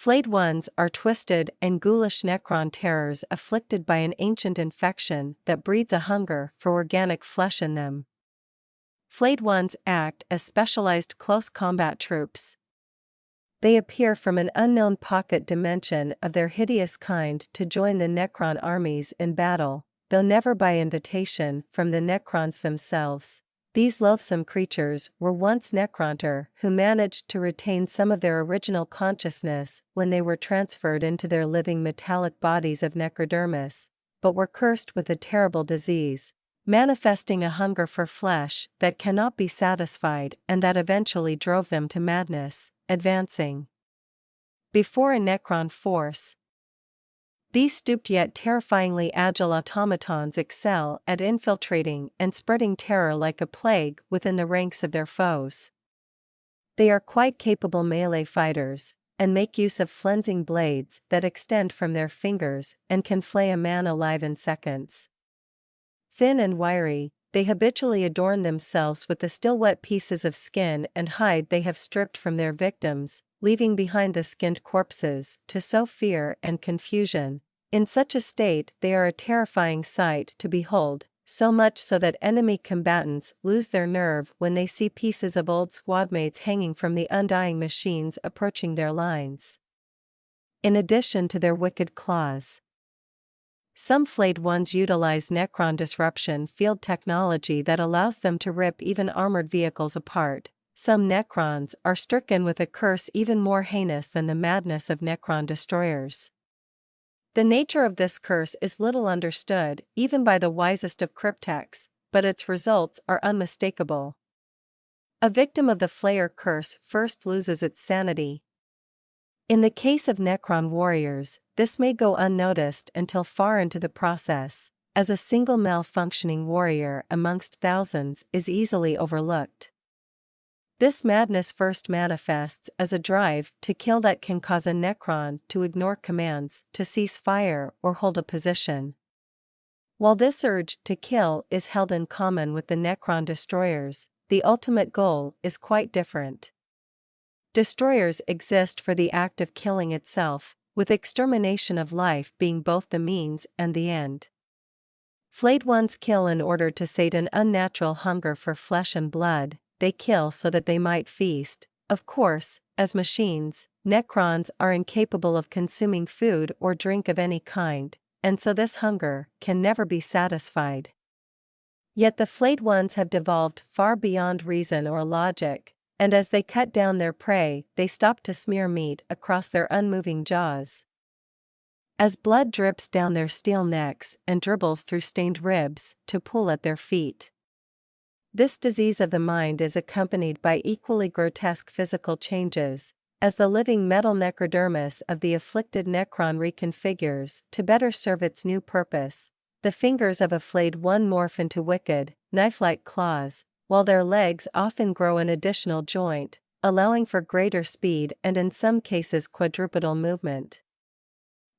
Flayed ones are twisted and ghoulish Necron terrors afflicted by an ancient infection that breeds a hunger for organic flesh in them. Flayed ones act as specialized close combat troops. They appear from an unknown pocket dimension of their hideous kind to join the Necron armies in battle, though never by invitation from the Necrons themselves. These loathsome creatures were once Necronter who managed to retain some of their original consciousness when they were transferred into their living metallic bodies of necrodermis, but were cursed with a terrible disease, manifesting a hunger for flesh that cannot be satisfied and that eventually drove them to madness, advancing before a Necron force. These stooped yet terrifyingly agile automatons excel at infiltrating and spreading terror like a plague within the ranks of their foes. They are quite capable melee fighters, and make use of flensing blades that extend from their fingers and can flay a man alive in seconds. Thin and wiry, they habitually adorn themselves with the still wet pieces of skin and hide they have stripped from their victims, leaving behind the skinned corpses to sow fear and confusion. In such a state they are a terrifying sight to behold, so much so that enemy combatants lose their nerve when they see pieces of old squadmates hanging from the undying machines approaching their lines. In addition to their wicked claws, some flayed ones utilize Necron disruption field technology that allows them to rip even armored vehicles apart. Some Necrons are stricken with a curse even more heinous than the madness of Necron destroyers. The nature of this curse is little understood, even by the wisest of cryptechs, but its results are unmistakable. A victim of the Flayer curse first loses its sanity. In the case of Necron warriors, this may go unnoticed until far into the process, as a single malfunctioning warrior amongst thousands is easily overlooked. This madness first manifests as a drive to kill that can cause a Necron to ignore commands to cease fire or hold a position. While this urge to kill is held in common with the Necron destroyers, the ultimate goal is quite different. Destroyers exist for the act of killing itself, with extermination of life being both the means and the end. Flayed ones kill in order to sate an unnatural hunger for flesh and blood. They kill so that they might feast. Of course, as machines, Necrons are incapable of consuming food or drink of any kind, and so this hunger can never be satisfied. Yet the flayed ones have devolved far beyond reason or logic, and as they cut down their prey, they stop to smear meat across their unmoving jaws. As blood drips down their steel necks and dribbles through stained ribs to pool at their feet. This disease of the mind is accompanied by equally grotesque physical changes, as the living metal necrodermis of the afflicted Necron reconfigures to better serve its new purpose. The fingers of a flayed one morph into wicked, knife-like claws, while their legs often grow an additional joint, allowing for greater speed and in some cases quadrupedal movement.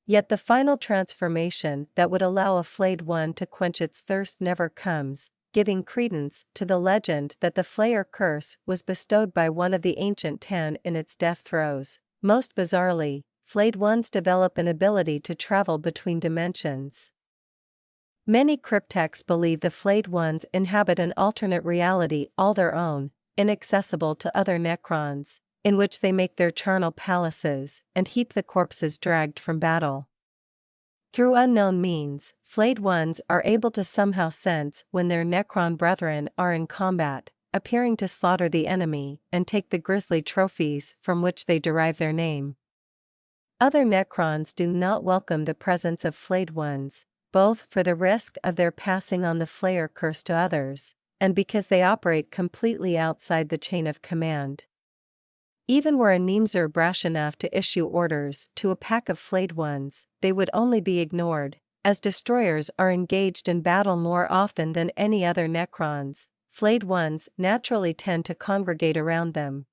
Yet the final transformation that would allow a flayed one to quench its thirst never comes, giving credence to the legend that the Flayer curse was bestowed by one of the ancient 10 in its death throes. Most bizarrely, flayed ones develop an ability to travel between dimensions. Many cryptechs believe the flayed ones inhabit an alternate reality all their own, inaccessible to other Necrons, in which they make their charnel palaces and heap the corpses dragged from battle. Through unknown means, flayed ones are able to somehow sense when their Necron brethren are in combat, appearing to slaughter the enemy and take the grisly trophies from which they derive their name. Other Necrons do not welcome the presence of flayed ones, both for the risk of their passing on the Flayer curse to others, and because they operate completely outside the chain of command. Even were a Nemzir brash enough to issue orders to a pack of flayed ones, they would only be ignored, as destroyers are engaged in battle more often than any other Necrons. Flayed ones naturally tend to congregate around them.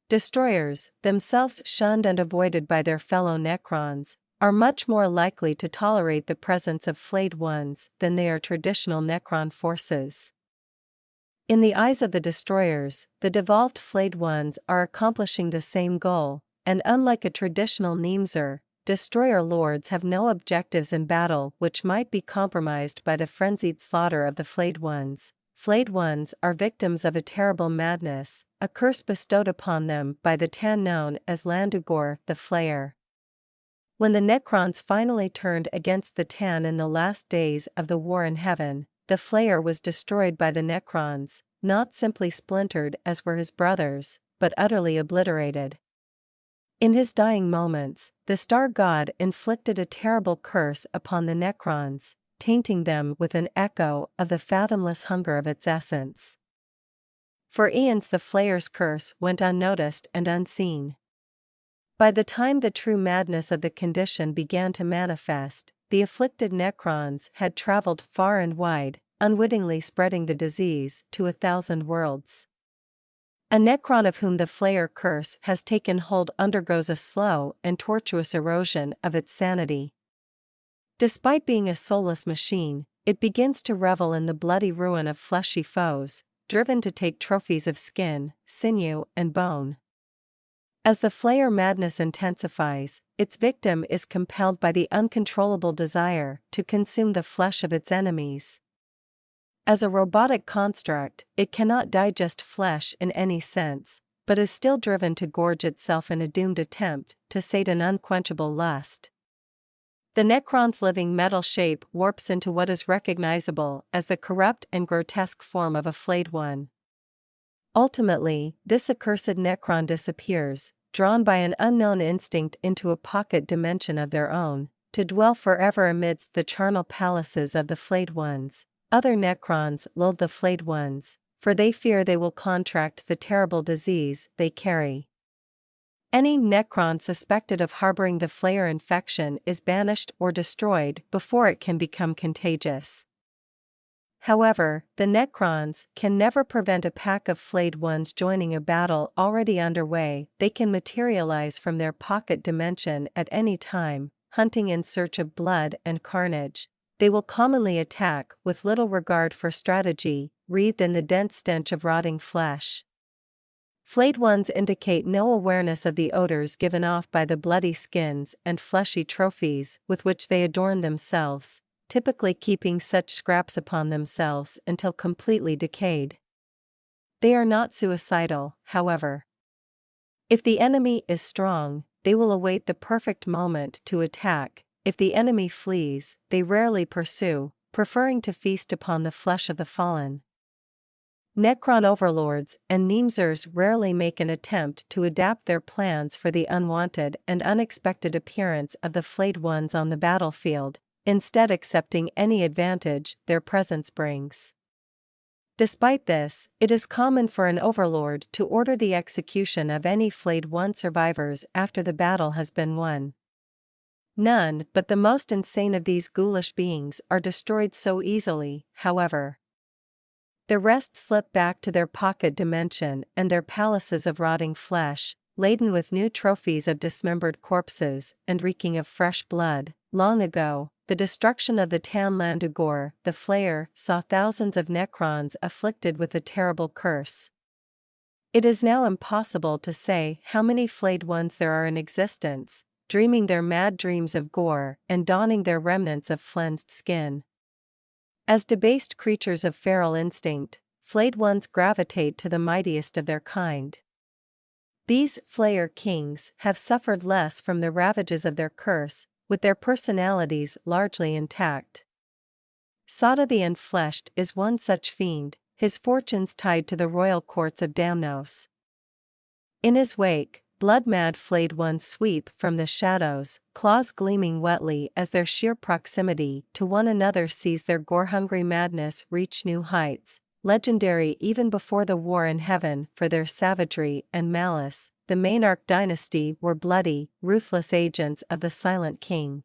Destroyers, themselves shunned and avoided by their fellow Necrons, are much more likely to tolerate the presence of flayed ones than they are traditional Necron forces. In the eyes of the destroyers, the devolved flayed ones are accomplishing the same goal, and unlike a traditional Nemezer, destroyer lords have no objectives in battle which might be compromised by the frenzied slaughter of the Flayed Ones. Flayed Ones are victims of a terrible madness, a curse bestowed upon them by the Tan known as Landugor the Flayer. When the Necrons finally turned against the Tan in the last days of the War in Heaven, the Flayer was destroyed by the Necrons, not simply splintered as were his brothers, but utterly obliterated. In his dying moments, the Star God inflicted a terrible curse upon the Necrons, tainting them with an echo of the fathomless hunger of its essence. For eons the Flayer's curse went unnoticed and unseen. By the time the true madness of the condition began to manifest, the afflicted Necrons had traveled far and wide, unwittingly spreading the disease to 1,000 worlds. A Necron of whom the Flayer curse has taken hold undergoes a slow and tortuous erosion of its sanity. Despite being a soulless machine, it begins to revel in the bloody ruin of fleshy foes, driven to take trophies of skin, sinew, and bone. As the Flayer madness intensifies, its victim is compelled by the uncontrollable desire to consume the flesh of its enemies. As a robotic construct, it cannot digest flesh in any sense, but is still driven to gorge itself in a doomed attempt to sate an unquenchable lust. The Necron's living metal shape warps into what is recognizable as the corrupt and grotesque form of a flayed one. Ultimately, this accursed Necron disappears, drawn by an unknown instinct into a pocket dimension of their own, to dwell forever amidst the charnel palaces of the Flayed Ones. Other Necrons loathe the Flayed Ones, for they fear they will contract the terrible disease they carry. Any Necron suspected of harboring the Flayer infection is banished or destroyed before it can become contagious. However, the Necrons can never prevent a pack of Flayed Ones joining a battle already underway. They can materialize from their pocket dimension at any time, hunting in search of blood and carnage. They will commonly attack with little regard for strategy, wreathed in the dense stench of rotting flesh. Flayed Ones indicate no awareness of the odors given off by the bloody skins and fleshy trophies with which they adorn themselves, typically keeping such scraps upon themselves until completely decayed. They are not suicidal, however. If the enemy is strong, they will await the perfect moment to attack. If the enemy flees, they rarely pursue, preferring to feast upon the flesh of the fallen. Necron overlords and Nemezers rarely make an attempt to adapt their plans for the unwanted and unexpected appearance of the Flayed Ones on the battlefield, instead accepting any advantage their presence brings. Despite this, it is common for an overlord to order the execution of any Flayed One survivors after the battle has been won. None but the most insane of these ghoulish beings are destroyed so easily, however. The rest slip back to their pocket dimension and their palaces of rotting flesh, laden with new trophies of dismembered corpses and reeking of fresh blood. Long ago, the destruction of the Tan Landugor, the Flayer, saw thousands of Necrons afflicted with a terrible curse. It is now impossible to say how many Flayed Ones there are in existence, dreaming their mad dreams of gore and donning their remnants of flensed skin. As debased creatures of feral instinct, Flayed Ones gravitate to the mightiest of their kind. These Flayer kings have suffered less from the ravages of their curse, with their personalities largely intact. Sada the Unfleshed is one such fiend, his fortunes tied to the royal courts of Damnos. In his wake, blood-mad Flayed Ones sweep from the shadows, claws gleaming wetly as their sheer proximity to one another sees their gore-hungry madness reach new heights. Legendary even before the War in Heaven for their savagery and malice, the Maynarch dynasty were bloody, ruthless agents of the Silent King.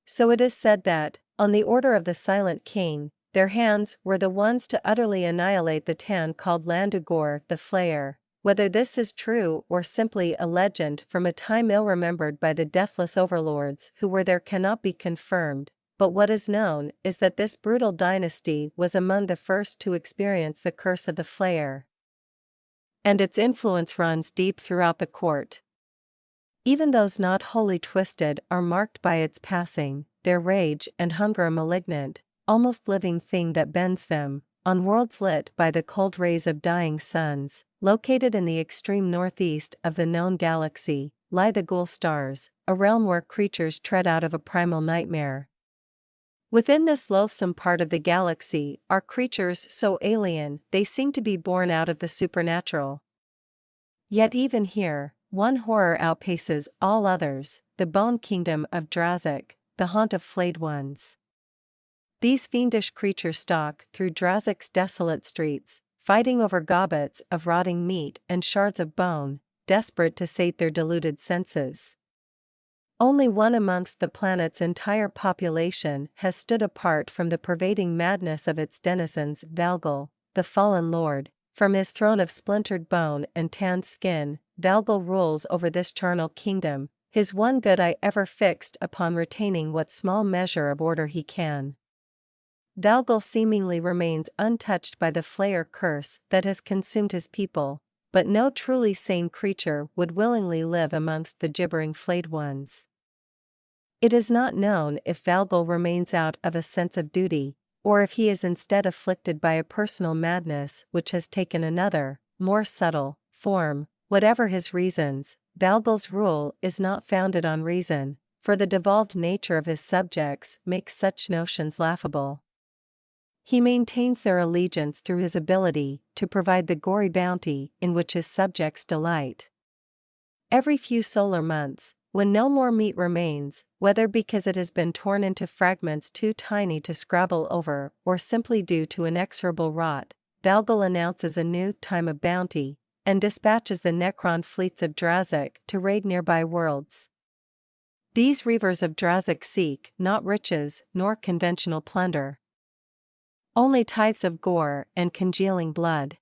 So it is said that, on the order of the Silent King, their hands were the ones to utterly annihilate the Tan called Landugor the Flayer. Whether this is true or simply a legend from a time ill-remembered by the deathless overlords who were there cannot be confirmed, but what is known is that this brutal dynasty was among the first to experience the curse of the Flayer. And its influence runs deep throughout the court. Even those not wholly twisted are marked by its passing, their rage and hunger a malignant, almost living thing that bends them. On worlds lit by the cold rays of dying suns, located in the extreme northeast of the known galaxy, lie the ghoul stars, a realm where creatures tread out of a primal nightmare. Within this loathsome part of the galaxy are creatures so alien they seem to be born out of the supernatural. Yet even here, one horror outpaces all others, the bone kingdom of Drazik, the haunt of flayed ones. These fiendish creatures stalk through Drazik's desolate streets, fighting over gobbets of rotting meat and shards of bone, desperate to sate their deluded senses. Only one amongst the planet's entire population has stood apart from the pervading madness of its denizens, Valgal, the fallen lord. From his throne of splintered bone and tanned skin, Valgal rules over this charnel kingdom, his one good eye ever fixed upon retaining what small measure of order he can. Valgal seemingly remains untouched by the Flayer curse that has consumed his people, but no truly sane creature would willingly live amongst the gibbering flayed ones. It is not known if Valgal remains out of a sense of duty, or if he is instead afflicted by a personal madness which has taken another, more subtle, form. Whatever his reasons, Valgal's rule is not founded on reason, for the devolved nature of his subjects makes such notions laughable. He maintains their allegiance through his ability to provide the gory bounty in which his subjects delight. Every few solar months, when no more meat remains, whether because it has been torn into fragments too tiny to scrabble over or simply due to inexorable rot, Valgal announces a new time of bounty, and dispatches the Necron fleets of Drazik to raid nearby worlds. These reavers of Drazik seek not riches nor conventional plunder. Only tithes of gore and congealing blood.